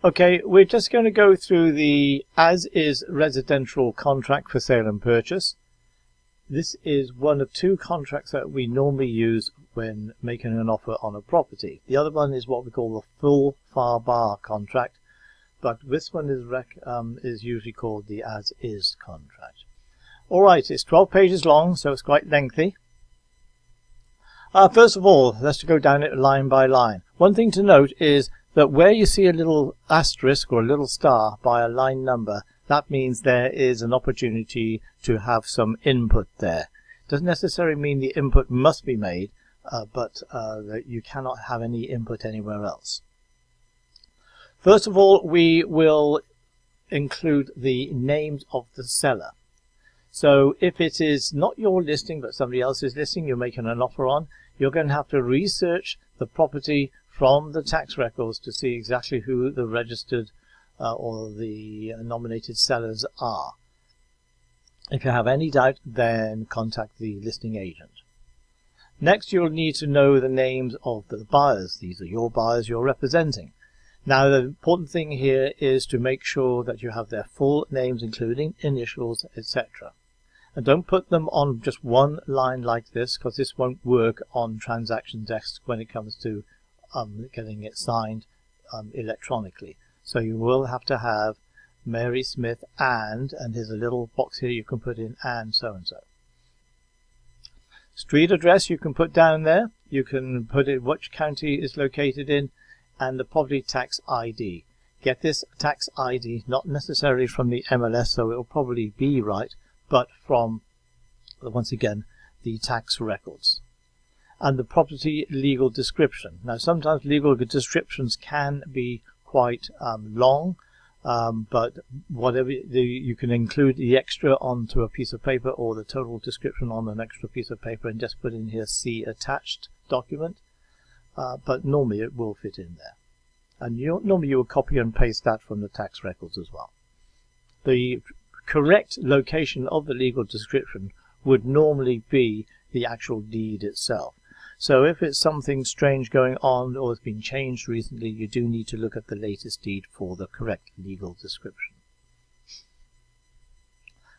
Okay, we're just going to go through the as-is residential contract for sale and purchase. This is one of two contracts that we normally use when making an offer on a property. The other one is what we call the full far bar contract, but this one is usually called the as-is contract. All right, it's 12 pages long, so it's quite lengthy. First of all, let's go down it line by line. One thing to note is that where you see a little asterisk or a little star by a line number, that means there is an opportunity to have some input there. Doesn't necessarily mean the input must be made, but that you cannot have any input anywhere else. First of all, we will include the names of the seller. So if it is not your listing but somebody else's listing you're making an offer on, you're going to have to research the property from the tax records to see exactly who the registered or the nominated sellers are. If you have any doubt, then contact the listing agent. Next, you'll need to know the names of the buyers. These are your buyers you're representing. Now, the important thing here is to make sure that you have their full names, including initials, etc. And don't put them on just one line like this, because this won't work on transaction desks when it comes to getting it signed electronically. So you will have to have Mary Smith and here's a little box here you can put in and so and so. Street address you can put down there. You can put in which county is located in and the property tax ID. Get this tax ID not necessarily from the MLS, so it will probably be right, but from, once again, the tax records. And the property legal description. Now, sometimes legal descriptions can be quite long, but whatever you can include the extra onto a piece of paper or the total description on an extra piece of paper and just put in here see attached document, but normally it will fit in there. And normally you will copy and paste that from the tax records as well. The correct location of the legal description would normally be the actual deed itself. So if it's something strange going on or has been changed recently, you do need to look at the latest deed for the correct legal description.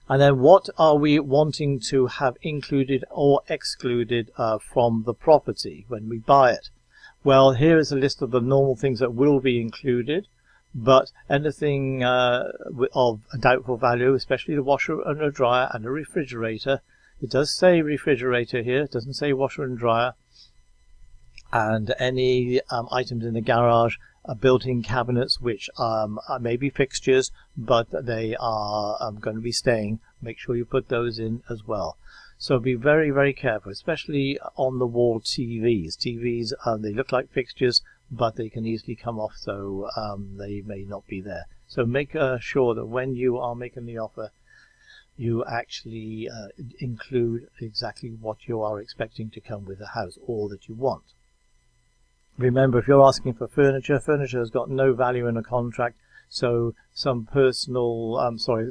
And then what are we wanting to have included or excluded from the property when we buy it? Well, here is a list of the normal things that will be included, but anything of a doubtful value, especially the washer and a dryer and a refrigerator. It does say refrigerator here, it doesn't say washer and dryer. And any items in the garage, built-in cabinets, which may be fixtures, but they are going to be staying. Make sure you put those in as well. So be very, very careful, especially on the wall TVs. TVs, they look like fixtures, but they can easily come off, so they may not be there. So make sure that when you are making the offer, you actually include exactly what you are expecting to come with the house or that you want. Remember, if you're asking for furniture, furniture has got no value in a contract, so some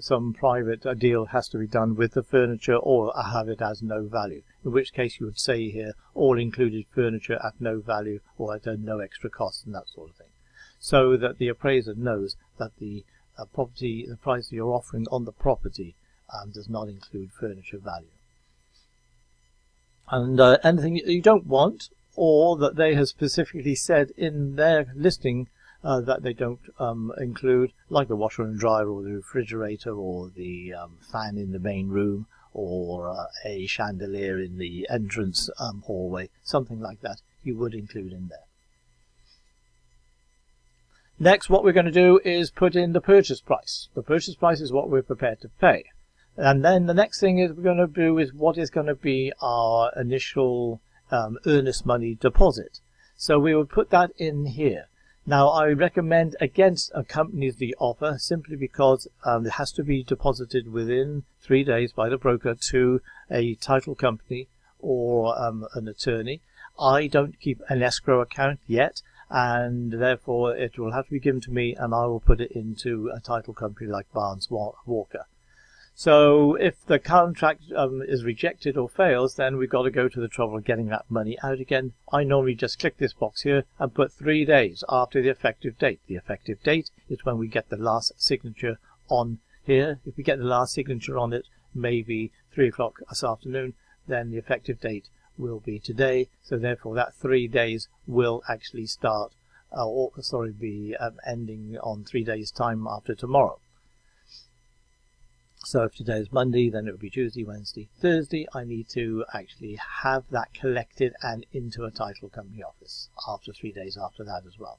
some private deal has to be done with the furniture or have it as no value. In which case you would say here, all included furniture at no value or at no extra cost and that sort of thing. So that the appraiser knows that the price that you're offering on the property does not include furniture value. And anything you don't want, or that they have specifically said in their listing that they don't include, like the washer and dryer or the refrigerator or the fan in the main room or a chandelier in the entrance hallway, something like that, you would include in there. Next, what we're going to do is put in the purchase price. The purchase price is what we're prepared to pay. And then the next thing is we're going to do is what is going to be our initial earnest money deposit. So we would put that in here. Now, I recommend against accompanies the offer simply because it has to be deposited within 3 days by the broker to a title company or an attorney. I don't keep an escrow account yet, and therefore it will have to be given to me and I will put it into a title company like Barnes Walker. So if the contract is rejected or fails, then we've got to go to the trouble of getting that money out again. I normally just click this box here and put 3 days after the effective date. The effective date is when we get the last signature on here. If we get the last signature on it, maybe 3 o'clock this afternoon, then the effective date will be today. So therefore that 3 days will actually start, be ending on 3 days time after tomorrow. So if today is Monday, then it will be Tuesday, Wednesday, Thursday. I need to actually have that collected and into a title company office after 3 days after that as well.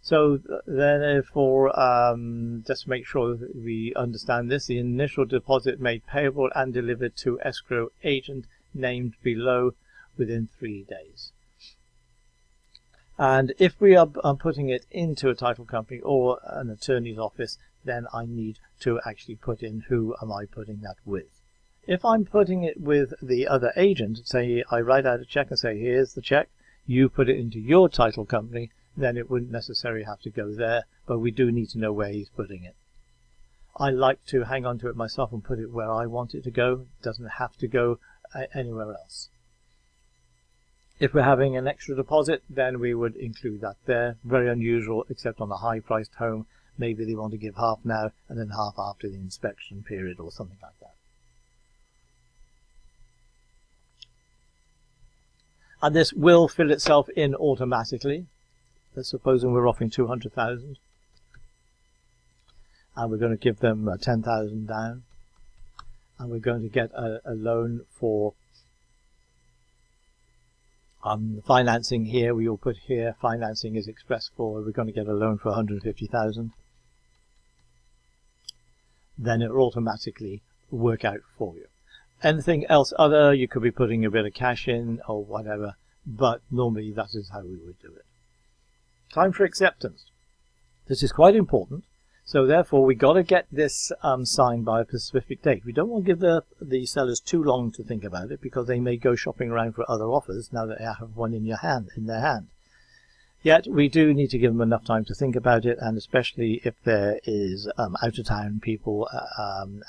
So therefore, just to make sure that we understand this, the initial deposit made payable and delivered to escrow agent named below within 3 days. And if we are putting it into a title company or an attorney's office, then I need to actually put in who am I putting that with. If I'm putting it with the other agent, say I write out a check and say, here's the check, you put it into your title company, then it wouldn't necessarily have to go there, but we do need to know where he's putting it. I like to hang on to it myself and put it where I want it to go. It doesn't have to go anywhere else. If we're having an extra deposit, then we would include that there. Very unusual, except on a high-priced home. Maybe they want to give half now and then half after the inspection period or something like that. And this will fill itself in automatically. Let's supposing we're offering 200,000. And we're going to give them 10,000 down. And we're going to get a loan for financing here. We will put here financing is expressed for. We're going to get a loan for 150,000. Then it will automatically work out for you. Anything else other, you could be putting a bit of cash in or whatever, but normally that is how we would do it. Time for acceptance. This is quite important. So therefore we got to get this signed by a specific date. We don't want to give the sellers too long to think about it, because they may go shopping around for other offers now that they have one in their hand. Yet we do need to give them enough time to think about it, and especially if there is out of town people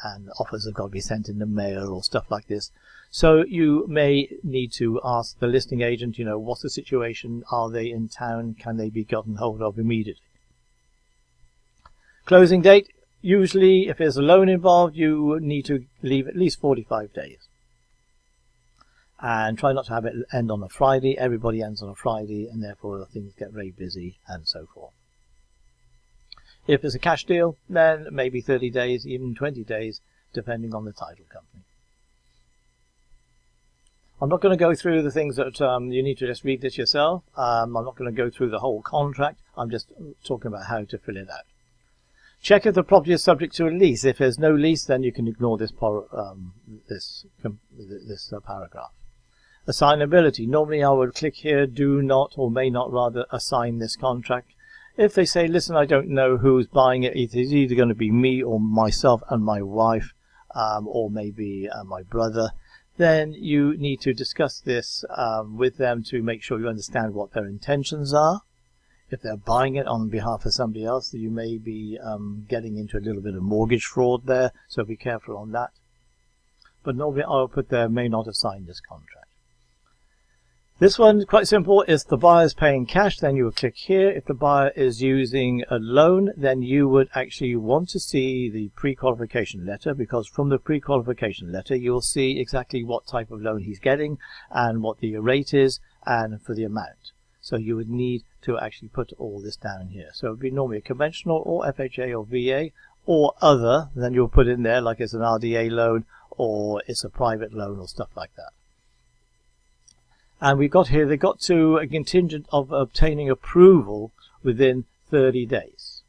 and offers have got to be sent in the mail or stuff like this. So you may need to ask the listing agent, what's the situation? Are they in town? Can they be gotten hold of immediately? Closing date, usually if there's a loan involved, you need to leave at least 45 days. And try not to have it end on a Friday. Everybody ends on a Friday, and therefore things get very busy and so forth. If it's a cash deal, then maybe 30 days, even 20 days, depending on the title company. I'm not going to go through the things that you need to just read this yourself. I'm not going to go through the whole contract. I'm just talking about how to fill it out. Check if the property is subject to a lease. If there's no lease, then you can ignore this paragraph. Assignability. Normally I would click here, do not or may not rather assign this contract. If they say, listen, I don't know who's buying it, it is either going to be me or myself and my wife, or maybe my brother, then you need to discuss this with them to make sure you understand what their intentions are. If they're buying it on behalf of somebody else, you may be getting into a little bit of mortgage fraud there, so be careful on that. But normally I'll put there, may not assign this contract. This one is quite simple. If the buyer is paying cash, then you will click here. If the buyer is using a loan, then you would actually want to see the pre-qualification letter, because from the pre-qualification letter you'll see exactly what type of loan he's getting and what the rate is and for the amount. So you would need to actually put all this down here. So it would be normally a conventional or FHA or VA or other, then you'll put in there like it's an RDA loan or it's a private loan or stuff like that. And we've got here, they got to a contingent of obtaining approval within 30 days.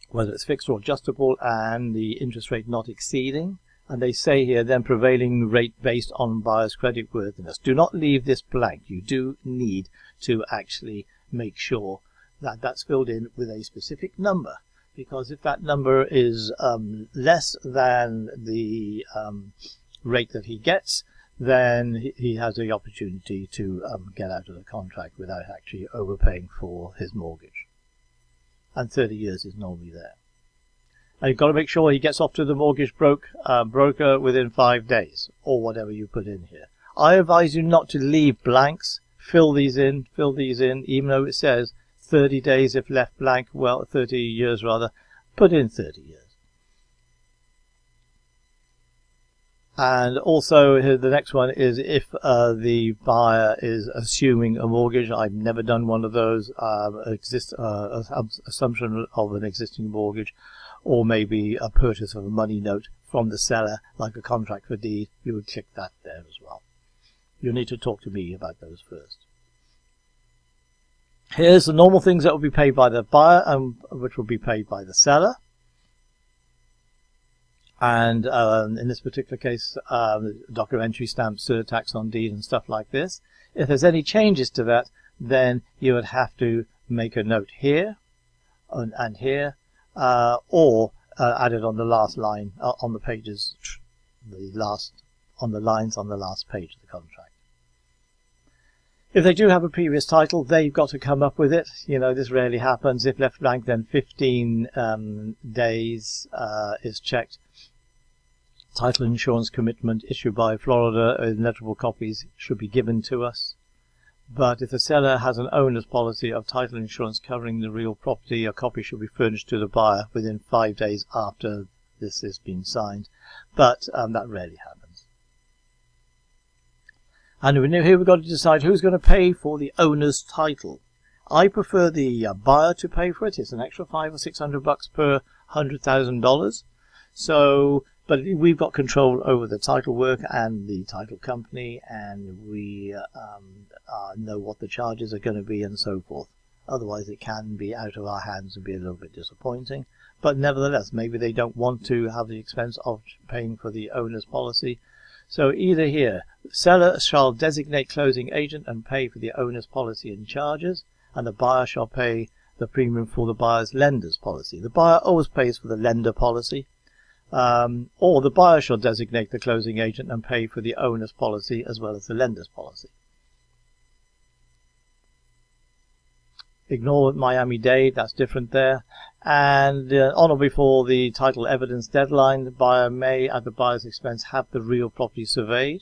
Whether it's fixed or adjustable and the interest rate not exceeding. And they say here, then prevailing rate based on buyer's creditworthiness. Do not leave this blank. You do need to actually make sure that that's filled in with a specific number. Because if that number is less than the rate that he gets, then he has the opportunity to get out of the contract without actually overpaying for his mortgage. And 30 years is normally there. And you've got to make sure he gets off to the mortgage broker within 5 days, or whatever you put in here. I advise you not to leave blanks. Fill these in, even though it says 30 days if left blank. Well, 30 years rather. Put in 30 years. And also, here, the next one is if the buyer is assuming a mortgage. I've never done one of those. Assumption of an existing mortgage, or maybe a purchase of a money note from the seller, like a contract for deed. You would click that there as well. You'll need to talk to me about those first. Here's the normal things that will be paid by the buyer and which will be paid by the seller. And in this particular case, document entry, stamp, surtax on deed and stuff like this. If there's any changes to that, then you would have to make a note here and here, or add it on the last line on the pages, on the lines on the last page of the contract. If they do have a previous title, they've got to come up with it. You know, this rarely happens. If left blank, then 15 days is checked. Title insurance commitment issued by Florida, legible copies should be given to us. But if the seller has an owner's policy of title insurance covering the real property, a copy should be furnished to the buyer within 5 days after this has been signed. But that rarely happens. And here we've got to decide who's going to pay for the owner's title. I prefer the buyer to pay for it. It's an extra $500 or $600 per $100,000. So, but we've got control over the title work and the title company, and we know what the charges are going to be and so forth. Otherwise, it can be out of our hands and be a little bit disappointing. But nevertheless, maybe they don't want to have the expense of paying for the owner's policy. So either here, seller shall designate closing agent and pay for the owner's policy and charges, and the buyer shall pay the premium for the buyer's lender's policy. The buyer always pays for the lender policy, or the buyer shall designate the closing agent and pay for the owner's policy as well as the lender's policy. Ignore Miami-Dade, that's different there. And on or before the title evidence deadline, the buyer may, at the buyer's expense, have the real property surveyed.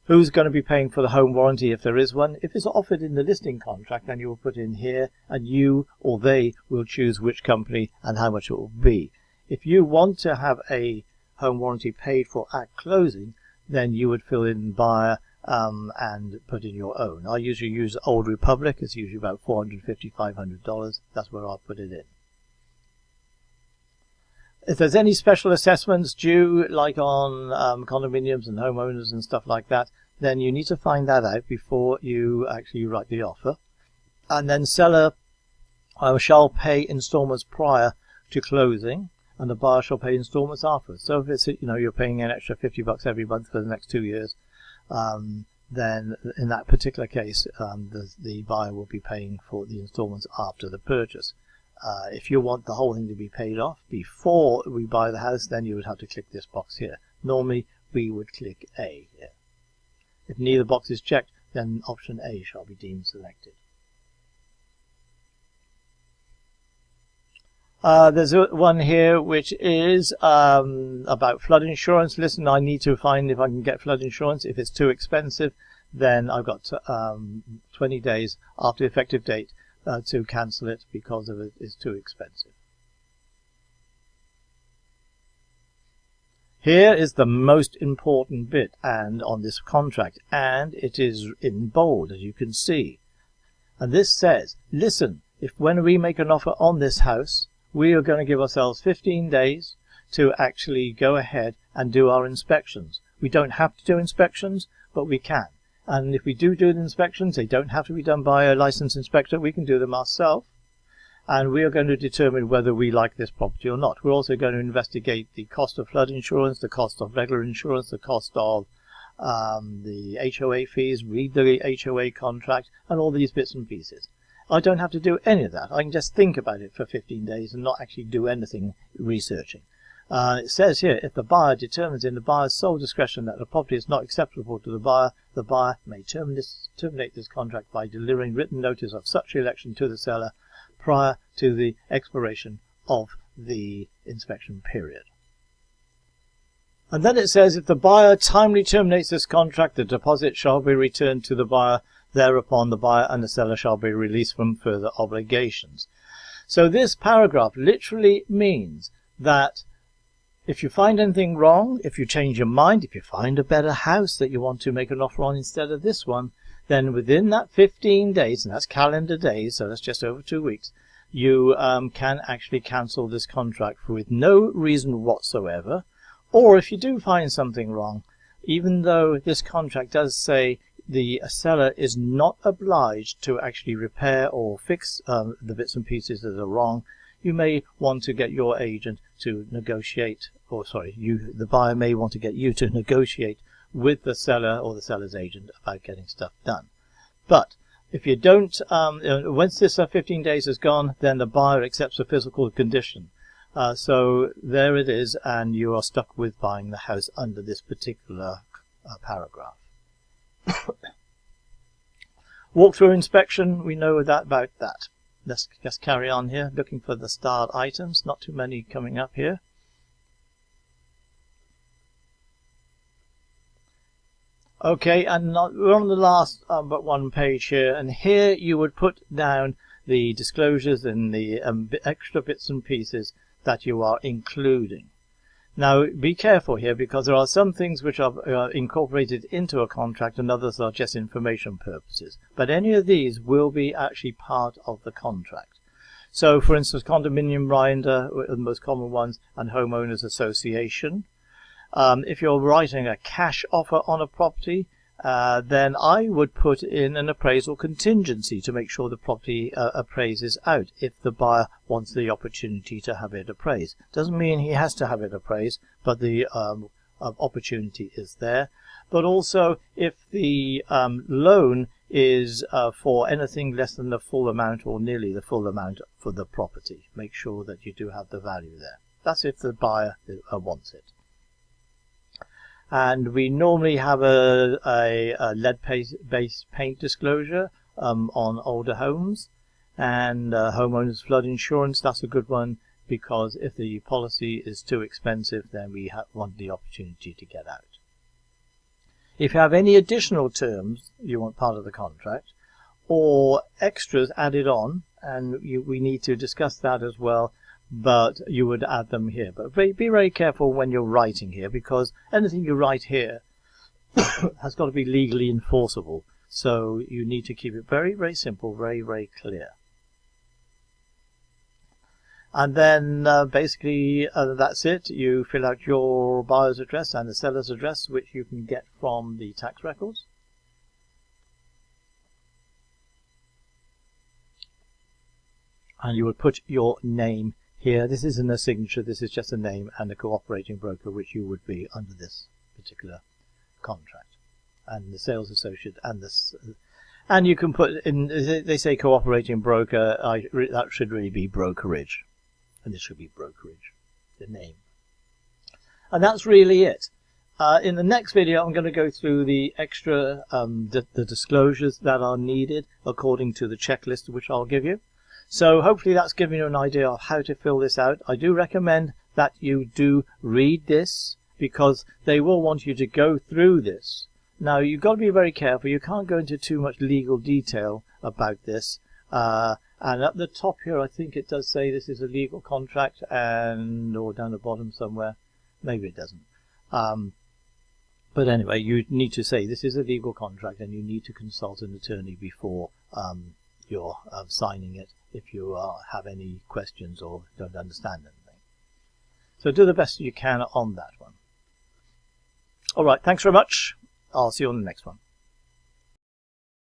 Who's going to be paying for the home warranty if there is one? If it's offered in the listing contract, then you will put in here, and you or they will choose which company and how much it will be. If you want to have a home warranty paid for at closing, then you would fill in buyer and put in your own. I usually use Old Republic. It's usually about $450, $500. That's where I'll put it in. If there's any special assessments due, like on condominiums and homeowners and stuff like that, then you need to find that out before you actually write the offer. And then seller shall pay installments prior to closing, and the buyer shall pay installments after. So if it's, you're paying an extra $50 every month for the next 2 years, then in that particular case, the buyer will be paying for the installments after the purchase. If you want the whole thing to be paid off before we buy the house, then you would have to click this box here. Normally, we would click A here. If neither box is checked, then option A shall be deemed selected. There's one here which is about flood insurance. Listen, I need to find if I can get flood insurance. If it's too expensive, then I've got 20 days after the effective date to cancel it because of it is too expensive. Here is the most important bit and on this contract, and it is in bold, as you can see. And this says, listen, if when we make an offer on this house, we are going to give ourselves 15 days to actually go ahead and do our inspections. We don't have to do inspections, but we can. And if we do the inspections, they don't have to be done by a licensed inspector. We can do them ourselves. And we are going to determine whether we like this property or not. We're also going to investigate the cost of flood insurance, the cost of regular insurance, the cost of the HOA fees, read the HOA contract, and all these bits and pieces. I don't have to do any of that. I can just think about it for 15 days and not actually do anything researching. It says here, if the buyer determines in the buyer's sole discretion that the property is not acceptable to the buyer may terminate this contract by delivering written notice of such election to the seller prior to the expiration of the inspection period. And then it says, if the buyer timely terminates this contract, the deposit shall be returned to the buyer. Thereupon the buyer and the seller shall be released from further obligations. So this paragraph literally means that if you find anything wrong, if you change your mind, if you find a better house that you want to make an offer on instead of this one, then within that 15 days, and that's calendar days, so that's just over 2 weeks, you can actually cancel this contract with no reason whatsoever. Or if you do find something wrong, even though this contract does say the seller is not obliged to actually repair or fix the bits and pieces that are wrong, you may want to get your agent to negotiate, or sorry, the buyer may want to get you to negotiate with the seller or the seller's agent about getting stuff done. But if you don't, once this 15 days is gone, then the buyer accepts a physical condition. So there it is, and you are stuck with buying the house under this particular paragraph. Walkthrough inspection, we know about that. Let's just carry on here, looking for the starred items. Not too many coming up here. Okay, and we're on the last but one page here, and here you would put down the disclosures and the extra bits and pieces that you are including. Now, be careful here, because there are some things which are incorporated into a contract and others are just information purposes. But any of these will be actually part of the contract. So, for instance, condominium rider, the most common ones, and homeowners association. If you're writing a cash offer on a property, then I would put in an appraisal contingency to make sure the property appraises out if the buyer wants the opportunity to have it appraised. Doesn't mean he has to have it appraised, but the opportunity is there. But also, if the loan is for anything less than the full amount or nearly the full amount for the property, make sure that you do have the value there. That's if the buyer wants it. And we normally have a lead-based paint disclosure on older homes. And homeowners flood insurance, that's a good one, because if the policy is too expensive, then we want the opportunity to get out. If you have any additional terms you want part of the contract, or extras added on, and we need to discuss that as well, but you would add them here. But be very careful when you're writing here, because anything you write here has got to be legally enforceable. So you need to keep it very, very simple, very, very clear. And then basically that's it. You fill out your buyer's address and the seller's address, which you can get from the tax records. And you would put your name here. This isn't a signature, this is just a name and a cooperating broker, which you would be under this particular contract. And the sales associate and this. And you can put in, they say cooperating broker, that should really be brokerage. And this should be brokerage, the name. And that's really it. In the next video, I'm going to go through the extra, the disclosures that are needed according to the checklist which I'll give you. So hopefully that's given you an idea of how to fill this out. I do recommend that you do read this, because they will want you to go through this. Now, you've got to be very careful. You can't go into too much legal detail about this. And at the top here, I think it does say this is a legal contract, and or down the bottom somewhere. Maybe it doesn't. But anyway, you need to say this is a legal contract, and you need to consult an attorney before you're signing it if you have any questions or don't understand anything. So do the best you can on that one. All right, thanks very much. I'll see you on the next one.